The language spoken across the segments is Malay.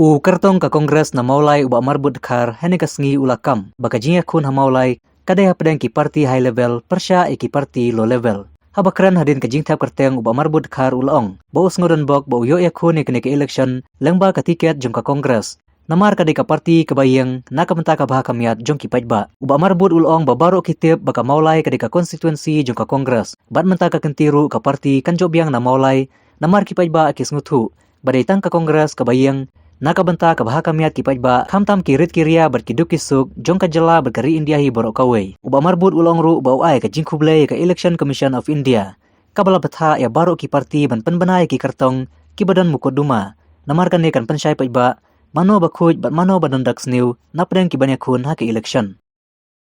Kartong ka Kongres na maulay uba marbud khar hene kasngi ulakam bakajiya kun hamaulay kadaya pedang ki parti high level persya ki parti low level. Habakran hadin kajing tap kerteng uba marbud khar ulong. Baus ngodan bok ba uyo yakun ikne ke election lengba ka tiket jong ka Kongres. Namar kadai ka parti kebayang nakamenta ka baha kamiat jong ki pajba. Uba marbud ulong ba baro kitip baka maulay kadai ka konstituensi jong ka Kongres. Bat menta ka kentiru ka parti kan jobyang na maulay namar ki pajba akis ngutu. Badai tang ka Kongres kebayang nakabenta ka baha kamiat ki pajba kamtam kirit kiria berkiduk kisuk jong ka jela berkari India hi borok kawai. Uba marbud ulong ru bau ai ka jingkublay ka Election Commission of India. Kabala betha ya baro ki parti ban penbenai ki kartong ki badan mukoduma. Namarkan ni kan pensyai pajba mano bakuj bat mano badandak sniu napdeng ki banyakun ha ki election.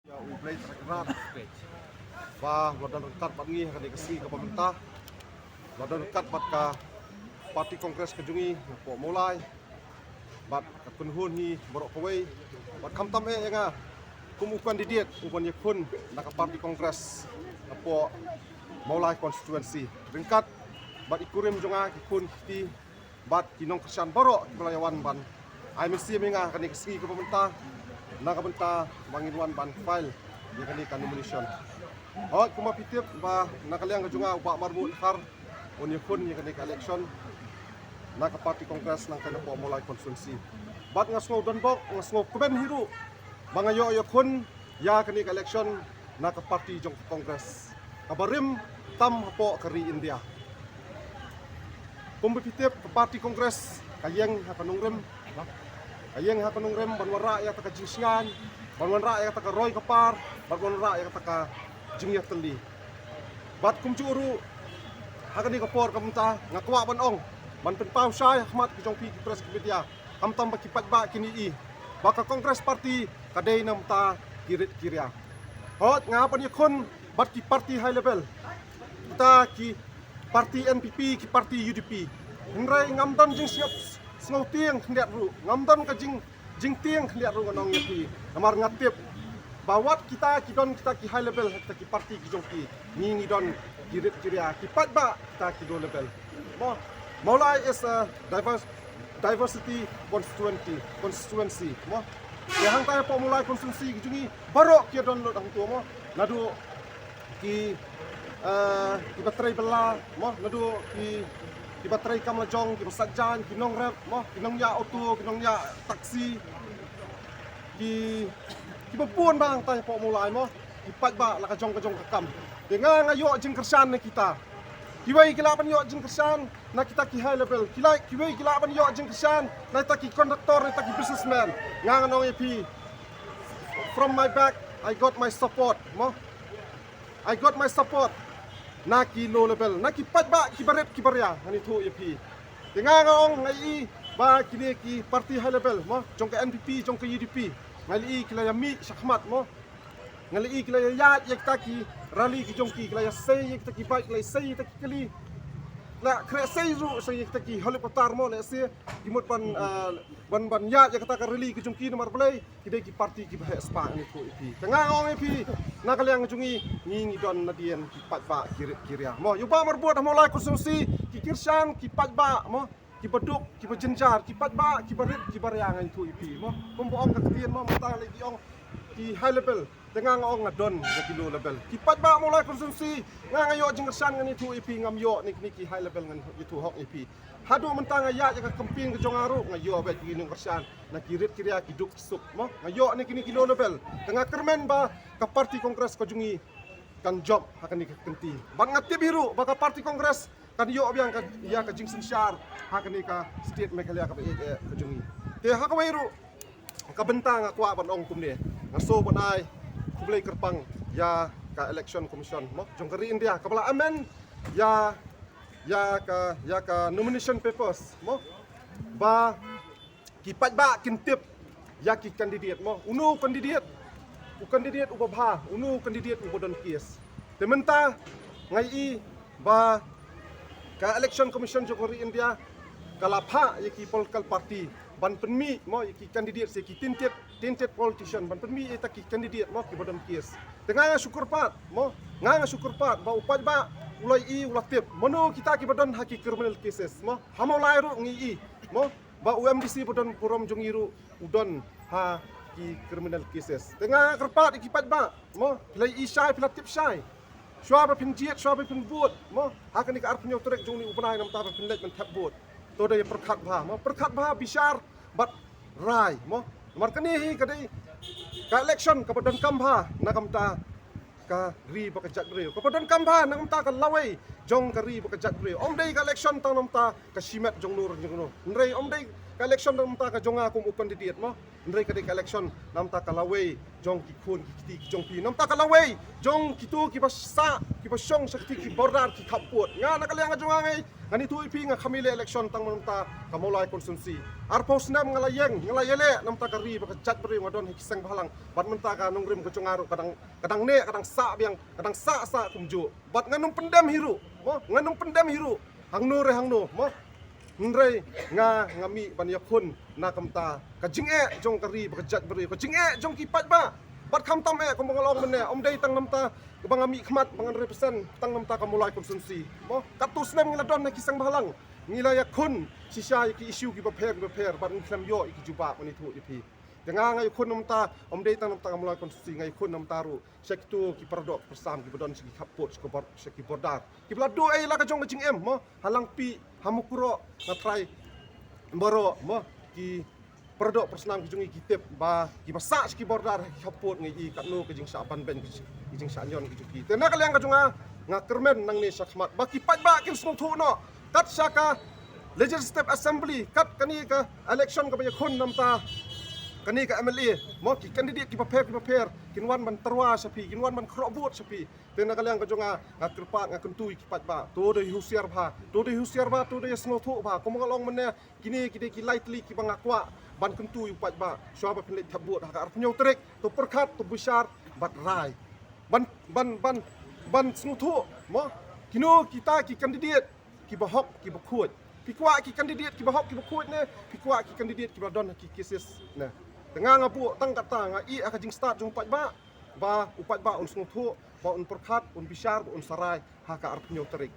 Ya ublay terkerat. Bah badan rekat bat ngi ka dikasi ka pemerintah. Badan rekat bat ka parti Kongres kejungi po mulai. Bat kunhun hi borok kawai bat kamtam nga kumukan didiet uban yakun naka parti Kongres apo maulai konstituensi ringkat bat ikurim jonga kikun kiti bat kinong kersan borok pelayawan ban ai mesti menga kani kesi ke pemerintah naka benta banginwan ban file ya kani kan nomination awak kuma pitip ba nakaliang jonga uba marbut har on yakun ya kani election naka parti Kongres nang kena po mulai konstituensi bat ngasngo donbok ngasngo kuben hiru bangayo yakun ya kani election naka parti jong Kongres kabarim tam po kari India kompetitif ke parti Kongres kayeng hakanungrem banwara ya taka jingsingan banwara ya taka roy kapar banwara ya taka jingyat teli bat kumjuru hakani kapor kamta ngakwa banong man penpau syai Ahmad kijong pi pres kemedia kam tambah kipat ba kini i baka Kongres parti kadai namta kirit kiria hot ngapan yakun bat ki parti high level kita ki parti NPP ki parti UDP ngrai ngamdan jing siap sngau tiang khndiat ru ngamdan ka jing tiang khndiat ru nganong yapi namar ngatip bawat kita ki high level kita ki parti kijong pi ngingi don kirit kiria kipat ba kita ki low level mo Maulai is a diversity constituency. Mo, yang tayo po mulai konstituensi kijungi baru kia don lo dang tua mo, nadu ki bateri bela, mo nadu ki bateri kamlajong, ki pasajjan, ki nongrep, mo ki nongya auto, ki nongya taksi, ki bapuan bang tayo po mulai mo, ki patba la kajong kakam. Dengan ngayo jing kersan na kita. Kiwai kilapan yo jing kesan na kita ki high level kiwai kilapan yo jing kesan na kita ki konduktor na kita ki businessman ngangan ong EP from my back I got my support mo I got my support na ki low level na ki patba ki baret ki barya ani thu EP dengan ong ngai ba kini ki parti high level mo jong ka NPP jong ka UDP ngai kilaya mi syahmat mo ngali kilaya ya kita ki rally ki jong ki kilaya sei kita ki bike lai sei kita ki kali la kre sei ru sei kita ki helikopter mo le se imut ban ya kita ka rally ki jong ki nomor play kidai ki parti ki bah spa ni ko ipi tengah ong ipi na kaliang jungi ngingi don nadien ki patba kiria mo yuba marbuat mo lai konstitusi ki kirsan ki patba mo ki beduk ki bejenjar ki patba ki barit ki baryang itu ipi mo pemboong ka kien mo mata lagi ong ki high level tengah ngong ngadon ke low level kipat ba mulai konsumsi ngayo jingkersan ngani tu ipi ngam yo ki high level ngan itu hok ipi hadu mentang ya ka kemping ke jongaru ngayo ba ki kersan na kirit kiria kiduk suk mo ngayo ki low level tengah kermen ba ka parti Kongres ko jungi kan job hakan ni kenti bang ngatip biru ba ka parti Kongres kan yo biang ka ya ka jingsin syar hakan ni ka state mekalia ka jungi te hakawairu ka bentang akwa banong kumne ngaso banai kublai kerpang ya ka election commission mo jong kari India kabala amen ya ka nomination papers mo ba kipat ba kintip ya ki kandidat mo unu kandidat ubabha unu kandidat ubodon kies tementa ngai ba ka election commission jong kari India kalapha ya ki political party ban penmi mo ki kandidat se ki tinted politician ban penmi eta ki kandidat mo ki bodam kies tengah syukur pat mo nganga syukur pat ba upat ba ulai ulatip mono kita ki bodon haki criminal cases mo hamolai ru ngi mo ba UMDC bodon purom jongiru udon ha ki criminal cases tengah kerpat ikipat ba mo pilai isai pilai tip sai shwa ba pin jiet shwa ba pin bot mo ha kan ka arpnyo trek jongni upanai nam ta ba pin lek man tap bot to dai perkhat ba bishar bat rai mo markani hi kadai ka election ka bodon kambha na kamta ka ri ba ka jat breu ka bodon kambha na kamta ka lawai jong ka ri ba ka jat breu om dai ka election tang nam ta ka simet jong nur jong no nrei om dai ka election nam ta ka jonga kum ukon diet mo nrei ka dai ka election nam ta ka lawai jong ki khun ki ti jong pi nam ta ka lawai jong ki tu ki ba sa ki ba shong sakti ki bordar ki khaput nga na ka lenga jonga ngai ngani tu ipi nga khamile election tang nam ta ka molai konsensi arpos nam ngalayele nam ta ka ri ba ka jat breu ngadon hisang balang bat man ta ka nongrim ka jongaru kadang ne kadang sa biang kadang sa kumju bat nganung pendam hiru mo nganung pendam hiru hang no mo nrei nga ngami ban yakun na kamta ka jinge jong kari ba jat beri ka jinge jong kipat ba bat kham tam ko mangalong mene om dei tang namta ka bangami khmat bangan represent tang namta ka mulai konsumsi mo katus nem ngila don na kisang bahalang ngila yakun sisya ki issue ki ba pher bat nglam yo ki juba mani thu ipi tengah ngai kun namta om dei tang namta ka mulai konsumsi ngai kun namta ru sektu ki pardok persam ki bodon segi kapot seki bordar ki bla do ai la ka jong jing em mo halang pi hamukuro na try boro mo ki pardok persam ki jungi kitep ba ki basa seki bordar kapot ngai i katno ke jing sa ban ben ki jing sa nyon ki juki tena kaliang ka junga nga kermen nang ni sakmat ba ki pat ba ki sung thu no kat saka legislative assembly kat kani ka election ka ba kun namta kani ka MLA mo ki candidate ki paper kinwan man terwa sapi kinwan man krobot sapi tena kaliang ka jonga kerpat nga kentui ki pat ba to de husiar ba to de sno thu ba ko ngalong mene kini ki lightly ki bangakwa ban kentui pat ba shwa ba pinle thabot ha ar pnyo trek to perkhat to bishar bat rai ban sno thu mo kino kita ki candidate ki bahok ki bakhut pikwa ki candidate ki bahok ki bakhut ne pikwa ki candidate ki badon ki cases ne tengah ngapu tang kata nga i akajing start jong pat ba upat ba un sung thu ba un perkhat un bishar un sarai ha ka arpnyo terik